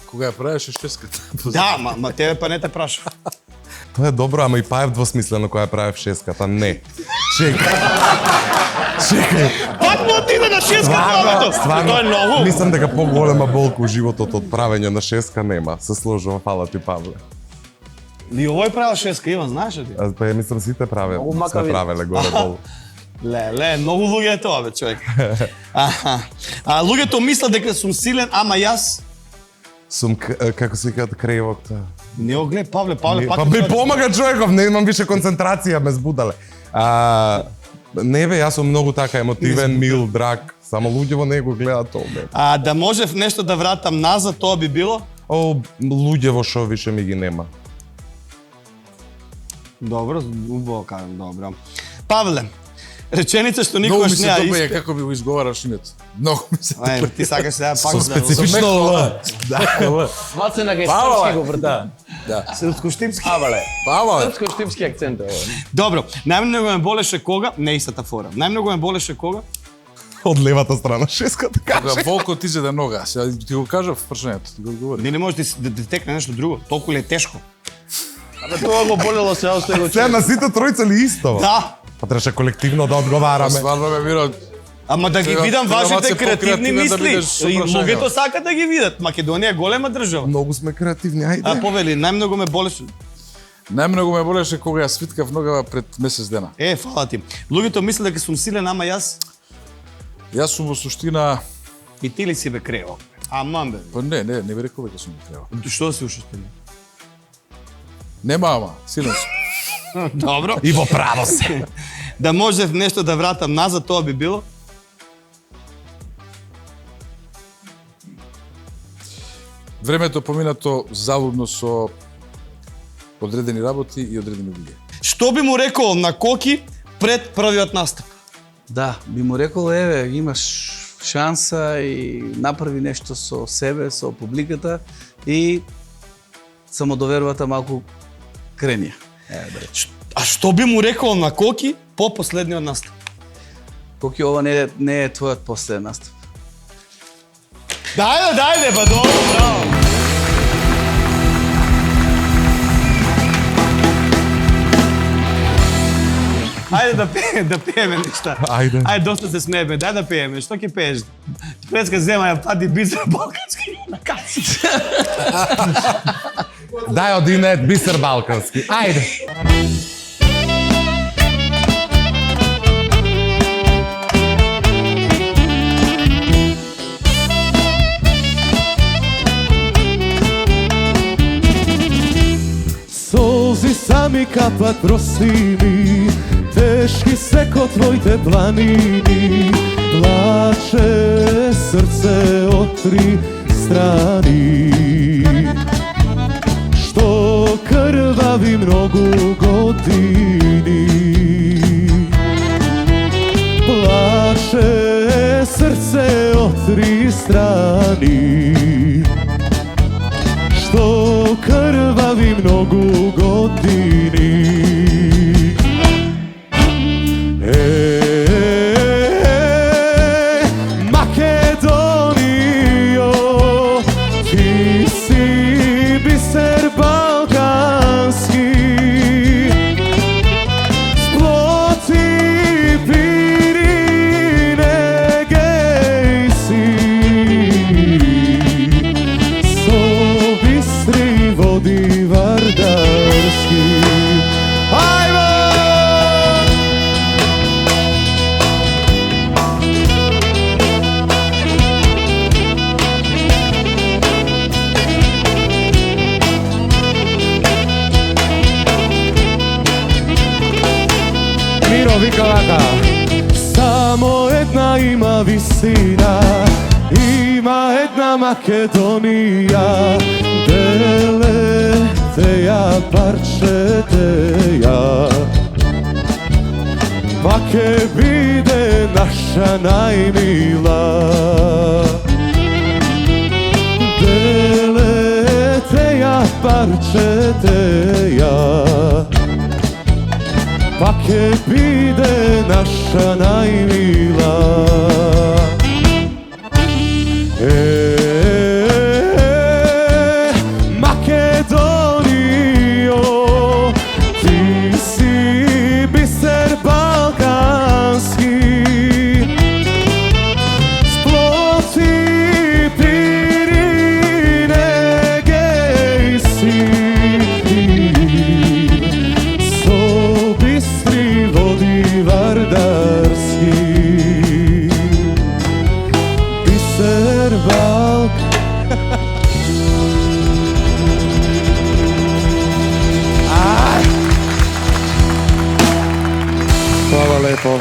Кога ја правеше шеската? Да, ма тебе па не те праша. Тоа е добро, ама и Паев двосмислено која правев шеската. Не. Чекај. Пак му отиде на шеската, тоа е многу. Мислам дека поголема болка у животот од правење на шеска нема. Се сложува, фала ти, Павле. И овој правил шеска, Иван, знаеш ли? Па ја мислам сите правеле. Сме правеле горе-долу. Ле, многу луѓе е тоа, бе, човек. Луѓето мислат дека сум силен, ама јас... Сум, како се викаат, крејвок. Не го глед, Павле, пак... Па ми помага човеков, не имам више концентрација, ме збудале. Не бе, јас сум многу така емотивен, мил, драг. Само луѓе во него гледаат тоа. Да можев нешто да вратам назад, тоа би било? О, луѓе во шо више ми ги нема. Добро, убаво кажам, добро. Павле, реченица што Многу ми никогаш се не ја допаѓа испе... како би го изговараш името. Многу ми се Ај, ти сакаш сега пак Со специфично Л. Малце на гестарски го врта. Српско-штимски. Павле. Српско-штимски акцент е ова. Добро, најмногу ме болеше кога? Не истата фора. Најмногу ме болеше кога? Од левата страна шеската Кога каже. волкот изеде нога, сега ти го кажав прашањето, ти го одговори. Не може да текне нешто друго, толку ли е тешко? Абе тоа го болело се, още го Сега на сите тројца ли исто? Да, Па требаше колективно да одговараме. Стварно ме мира. ама да ги Треба- видам треба вашите малце креативни покреативен да мисли. бидеш со И прашања. луѓето сакат да ги видат. Македонија е голема држава. Многу сме креативни, ајде. Повели, најмногу ме болеше. Најмногу ме болеше кога ја свиткав ногава пред месец дена. Фала ти. Луѓето мислат дека сум силен, ама јас Јас сум во суштина, и ти ли си бе крео. Аман бе. па не би рекол дека сум треба. Што си уште ти? Нема ама, силен сум. Добро. И во право се. Да можев нешто да вратам назад, тоа би било. Времето поминато залудно со одредени работи и одредени луѓе. Што би му рекол на Коки пред првиот настап? Да, би му рекол, еве, имаш шанса и направи нешто со себе, со публиката и самодовербата малку кренија. А што би му рекол на Коки по последниот настап? Коки, ова не е твојот последен настап. Дајде, ба добро, браво. Ајде да пееме нешта. Ајде. Доста се смееме, дај да пееме. Што ќе пееш? Преска зема ја пади бисер балкански на каци. Дај одинет бисер балкански. Ајде. Солзи сами капат росини, тешки се ко твоите планини. Плаче срце од три страни, што крвави многу години. Плаче срце од три страни, што крвави многу години. Има висина, има една Македонија, делете ја, парчете ја, па ке биде наша најмила. Делете ја, парчете ја, па ке биде наша најмила. Македонијо, ти си бисер балкански, сплоти Пирине Егејски, со бистри води вардарски, бисер балкански. Hvala lepo.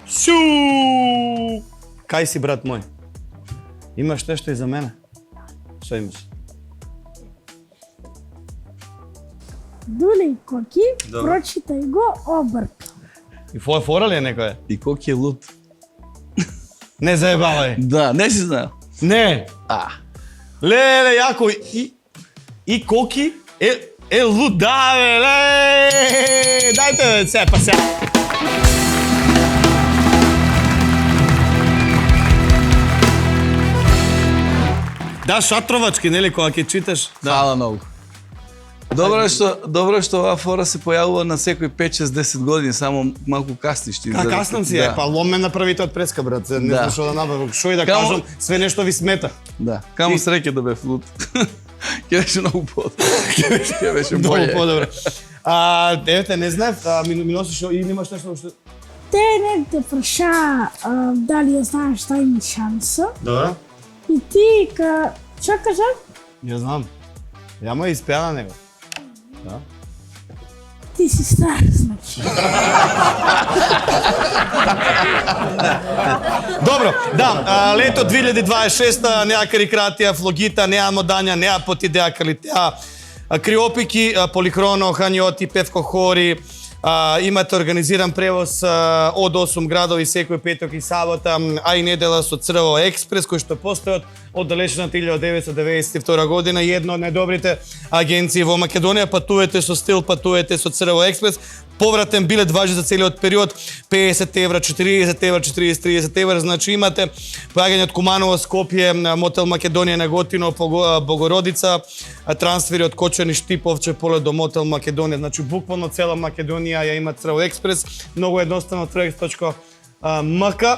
Шу! Кај си, брат мој? Имаш нешто и за мене? Што имаш? Дуле и Коки, прочитай го обрт. И фора ли е некој? И Коки е луд. Не заебавај. Да, не си знаел. Не. Леле, јако. И Коки е луд, да, бе, ле. Дајте, бе, се, па се. Да, шатровачки, нели, кога ќе читаш. Фала многу. Добро е што оваа фора се појавува на секој 5-6-10 години, само малку касниш ти. Каснам си, па ломе направите од преска, брат. Не знам што да направам, што и да кажам, све нешто ви смета. Да, камо среќа да бев луд. Ке беше многу подобро. Ке беше Многу подобро. Евте, не знаев, ми носиш и имаш нешто што... Те не те праша дали ја знаеш тај ми шанса. Добро. И ти што кажа? Ја знам. Јама испеа на него. Да. Ти си стар, значи. Добро, да, лето 2026, неа карикратија, флогита, неа модања, неа потидеа калитеа, криопики, полихроно, хањоти, певко хори, имате организиран превоз од 8 градови секој петок и сабота, а и недела со Црво експрес, кој што постојат од далечната 1992 година и една од најдобрите агенции во Македонија. Патувате со стил, патувате со Црво експрес. Повратен билет важи за целиот период, 50 евра, 40 евра, 40-30 евра, значи имате поаѓање од Куманово, Скопје, мотел Македонија на Готино, Богородица, трансфери од Кочани, Штиповче, полет до мотел Македонија, значи буквално цела Македонија ја има Црво експрес, многу едноставно trx.mk,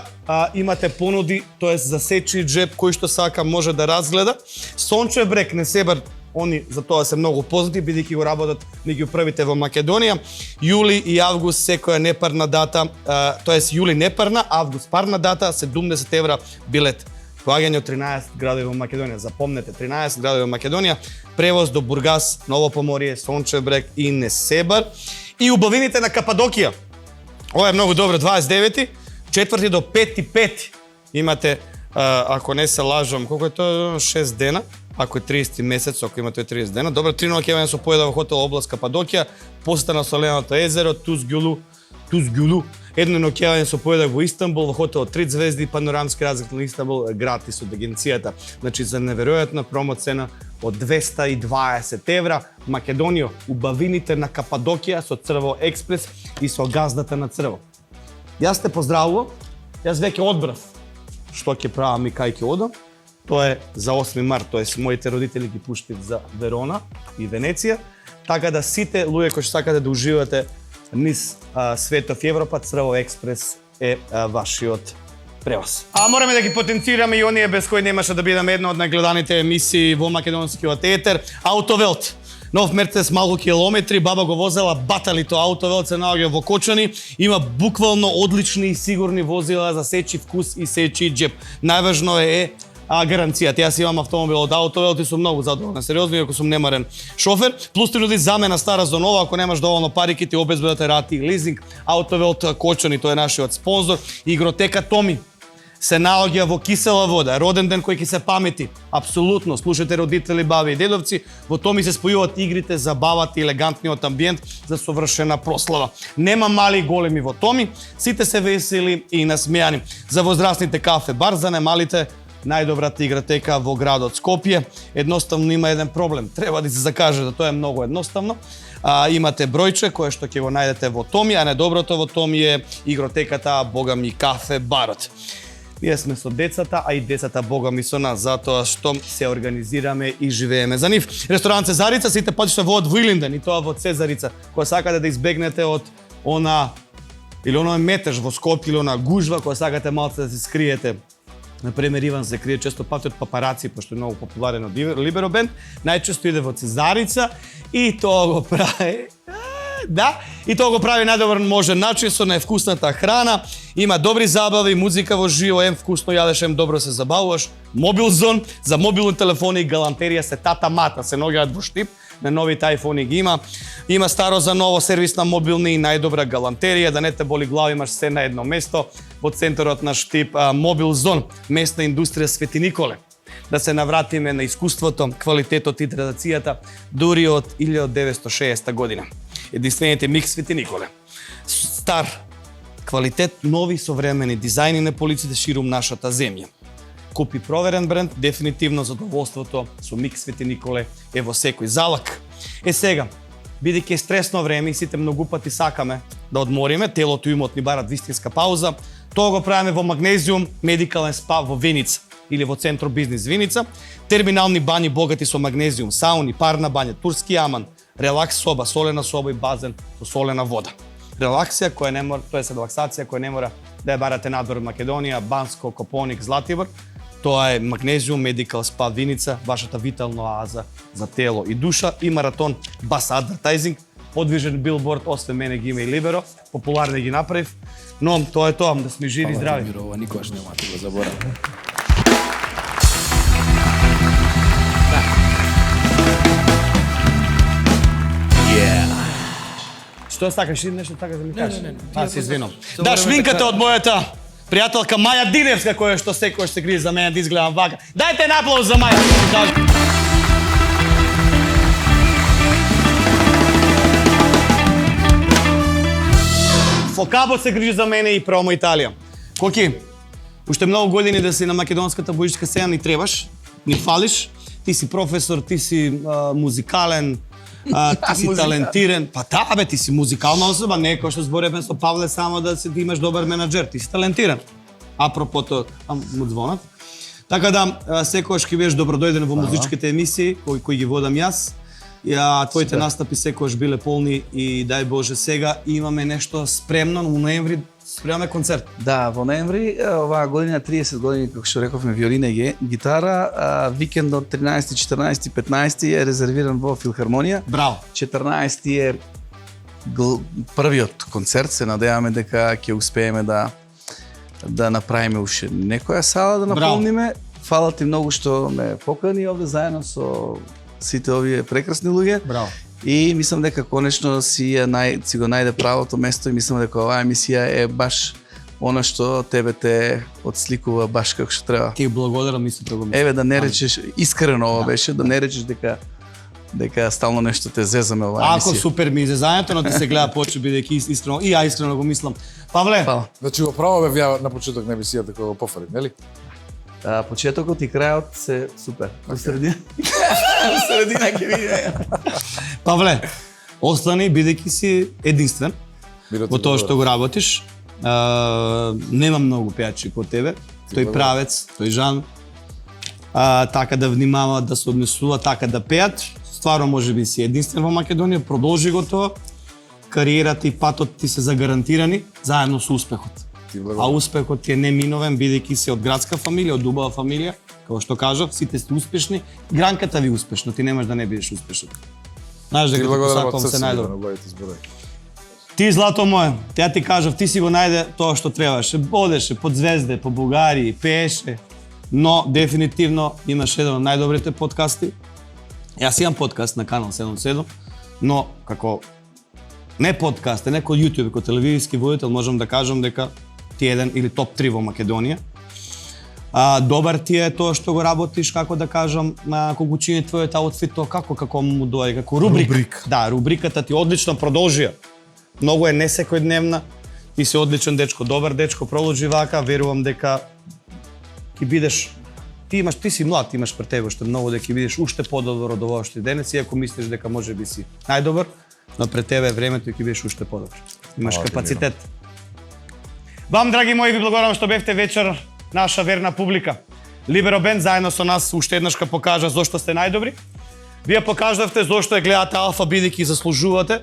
имате понуди, тоест за сечи джеб кој што сака може да разгледа. Сончев брег, Несебар, они за тоа се многу познати, бидејќи го работат меѓу првите во Македонија. Јули и август секоја непарна дата, тоест јули непарна, август парна дата, 70 евра билет. Поаѓање од 13 градови во Македонија. Запомнете, 13 градови во Македонија, превоз до Бургас, Ново Поморје, Сончев брег и Несебар. И убавините на Кападокија. Ова е многу добро, 29-ти, 4 до 5 имате, ако не се лажам, колку е тоа, 6 дена, ако е 30 месец, ако имате 30 дена. Добро, 3 ноќевања со поеда во хотел област Кападокија, посета на Соленото езеро, Тузгюлу, едно ноќевање со поеда во Истанбул, во хотел 3 звезди, панорамски разглед на Истанбул, гратис од агенцијата. Значи, за неверојатна промоцена од 220 евра. Македонијо, убавините на Кападокија со Црво експрес и со газдата на Црво. Јас те поздравувам, јас веќе одбрав што ќе правам и кај ќе одам. Тоа е за 8 март, тоест моите родители ги пуштив за Верона и Венеција, така да сите луѓе кои сакате да уживате низ светов и Европа, Црво експрес е вашиот превоз. Мораме да ги потенцираме и оние без кои немаше да бидеме една од најгледаните емисии во македонскиот етер, Автовелт. Нов Мерцедес, малку километри, баба го возела, батали тоа автовелот, се наоѓа во Кочани, има буквално одлични и сигурни возила за сечи вкус и сечи джеп. Најважно е гаранцијата. Јас имам автомобил од Автовелот и сум многу задоволен. Сериозно, иако сум немарен шофер. Плюс ти нуди замена стара за нова, ако немаш доволно пари, ќе ти обезбедат рати и лизинг. Автовелот Кочани, тој е нашиот спонзор. Игротека Томи се наоѓа во кисела вода. Роден ден кој ќе се памети. Апсолутно. Слушате родители, баби и дедовци. Во Томи се спојуваат игрите, забавата и елегантниот амбиент за совршена прослава. Нема мали и големи во Томи. Сите се весели и насмејани. За возрастните кафе бар, за немалите најдобрата игротека во градот Скопје. Едноставно има еден проблем. Треба да се закаже да тоа е многу едноставно. Имате бројче кое што ќе го најдете во Томи, а најдоброто во Томи е игротеката Бога ми кафе барот. Ние сме со децата, а и децата Бога ми со нас, затоа што се организираме и живееме за нив. Ресторан Цезарица, сите патишта водат во Илинден и тоа во Цезарица, која сакате да избегнете од она или оној метеж во Скопје или она гужва која сакате малце да се скриете. Например, Иван се крие често пати од папараци, пошто е многу популарен од Либеро бенд, најчесто иде во Цезарица и тоа го прави и тоа го прави најдобар можен начин со највкусната храна, има добри забави, музика во живо, вкусно јадеш, добро се забавуваш. Мобилзон за мобилни телефони и галантерија се тата мата, се наоѓаат во Штип, на новите айфони ги има. Има старо за ново, сервис на мобилни и најдобра галантерија, да не те боли глава, имаш се на едно место. Во центарот на Штип, Мобилзон, местна индустрија Свети Николе. Да се навратиме на искуството, квалитетот и традицијата дури од 1960 година. Единствените микс Свети Николе. Стар квалитет, нови современи дизајни на полиците ширум нашата земја. Купи проверен бренд, дефинитивно задоволството со микс Свети Николе е во секој залак. Сега, бидејќи е стресно време и сите многу пати сакаме да одмориме, телото и умот ни барат вистинска пауза, тоа го правиме во Магнезиум медикален спа во Виница или во Центро бизнис Виница, терминални бани богати со магнезиум, сауни, парна бања, турски аман, релакс соба, солена соба и базен со солена вода. Релаксија која не мора, тоа е релаксација која не мора да ја барате надвор Македонија, Банско, Копоник, Златибор. Тоа е Магнезиум Медикал Спа Виница, вашата витална оаза за тело и душа и маратон Бас Адвертайзинг, подвижен билборд, освен мене ги има и Либеро, популарни ги направив, но тоа е тоа, да сме живи и здрави. Мирова, никогаш нема да го заборавам. Што сакаш, нешто сакаш да ми кажеш? Не. Се извинам. Да, шминката од мојата пријателка Маја Диневска, која што секојаш се крие за мене да изгледам вака. Дајте на аплауз за Маја, да ми кажам. Фокабо се грижи за мене и промо Италија. Коки, уште многу години да си на македонската бојчка сцена ни требаш, ни фалиш. Ти си професор, ти си музикален, ти си талентиран. Па да, бе, ти си музикална особа, не е кој што зборевме со Павле само да ти имаш добар менаџер, ти си талентиран. Апропо тоа, му звонат. Така да, секојаш ќе бидеш добродојден во музичките емисии кои ги водам јас. Твоите настапи секојаш биле полни и дај Боже сега имаме нешто спремно, во ноември спремаме концерт. Да, во ноември оваа година 30 години, како што рековме, виолина и гитара, викендот 13, 14, 15 е резервиран во Филхармонија. Браво. 14 е првиот концерт, се надеваме дека ќе успееме да направиме уште некоја сала да наполниме. Фала ти многу што ме покани овде заедно со сите овие прекрасни луѓе. Браво. И мислам дека конечно си го најде правото место и мислам дека оваа емисија е баш она што тебе те отсликува баш како што треба. Ти благодарам, исто го мислам. Еве да не речеш искрено ова беше, да не речеш дека стално нешто те зезаме оваа емисија. Ако супер ми изезањето, но ти се гледа поче бидејќи искрено и ја искрено го мислам. Павле. Значи го право бе ја на почеток на емисијата кога го пофалив, нели? Почетокот и крајот се супер. Во средина. Во средина ќе видиме. Павле, остани бидејќи си единствен во тоа што го работиш. Нема многу пејачи по тебе. Тој правец, тој Жан. Така да внимаваат да се однесуваат, така да пеат. Стварно можеби си единствен во Македонија, продолжи го тоа. Кариерата и патот ти се загарантирани заедно со успехот. А успехот ти е неминовен, бидејќи си од градска фамилија, од убава фамилија, како што кажав, сите сте успешни. Гранката ви успешна, ти немаш да не бидеш успешен. Знаеш дека ти посакувам се најдобро. Ти, злато моје, ја ти кажав, ти си го најде тоа што требаше. Одеше под звезде, по Бугарија, пееше, но дефинитивно имаш еден од најдобрите подкасти. Јас имам подкаст на канал 77, но како не подкаст, не како YouTube, како телевизиски водител, можам да кажам дека ти е еден или топ 3 во Македонија. Добар ти е тоа што го работиш, како да кажам, кога го чини твојот аутфит, тоа како му доаѓа, како рубрика. Да, рубриката ти одлично продолжија. Многу е несекојдневна, ти си одличен дечко, добар дечко, продолжи вака, верувам дека ќе бидеш, ти си млад, имаш пред тебе уште многу, дека ќе бидеш уште подобар од ова што денес, иако мислиш дека може би си најдобар, но пред тебе времето ќе бидеш уште подобар. Имаш капацитет. Вам, драги мои, ви благодарам што бевте вечер наша верна публика. Либеро Бенд заедно со нас уште еднаш ка покажа зошто сте најдобри. Вие покажавте зошто ја гледате Алфа, бидејќи заслужувате,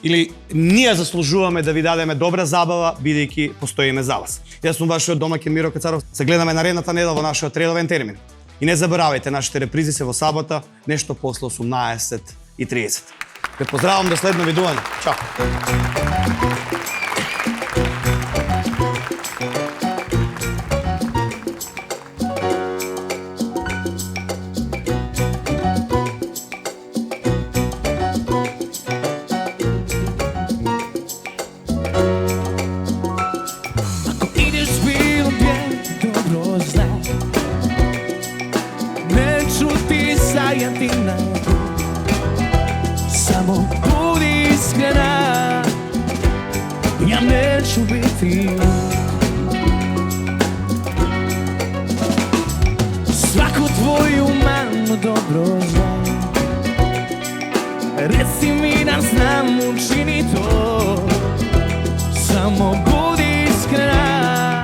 или ние заслужуваме да ви дадеме добра забава, бидејќи постоиме за вас. Јас сум вашиот домаќин Миро Кацаров. Се гледаме наредната недела во нашиот редовен термин. И не заборавајте, нашите репризи се во сабота, нешто после 18:30. Ве поздравам до следно видување. Чао. Samo budi iskrena, ja neću biti. Svaku tvoju manu dobro znam, reci mi da znam učini to. Samo budi iskrena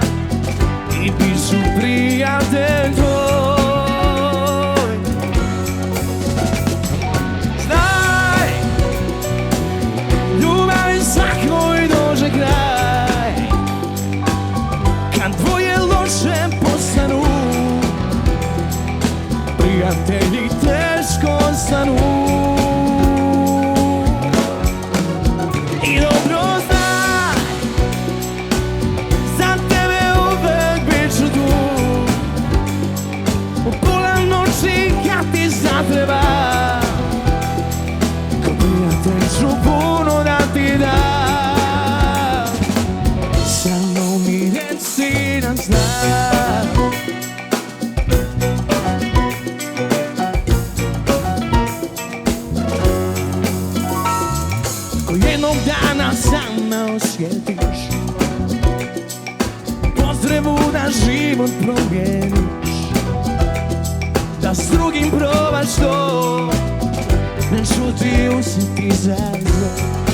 i bit ću prijatelj tvoj. Svakoj dođe kraj, kad dvoje loše postanu, prijatelji teško stanu. I dobro znaj, za tebe uvek bit ću tu, u pola noći kad ti zatreba, ko prijatelj ću puno da ti dam. Samo mi reci da znam. Ko jednog dana sam me osjetiš, potrebu da život promijeniš, da s drugim probaš to, neću ti usjeti za zlo.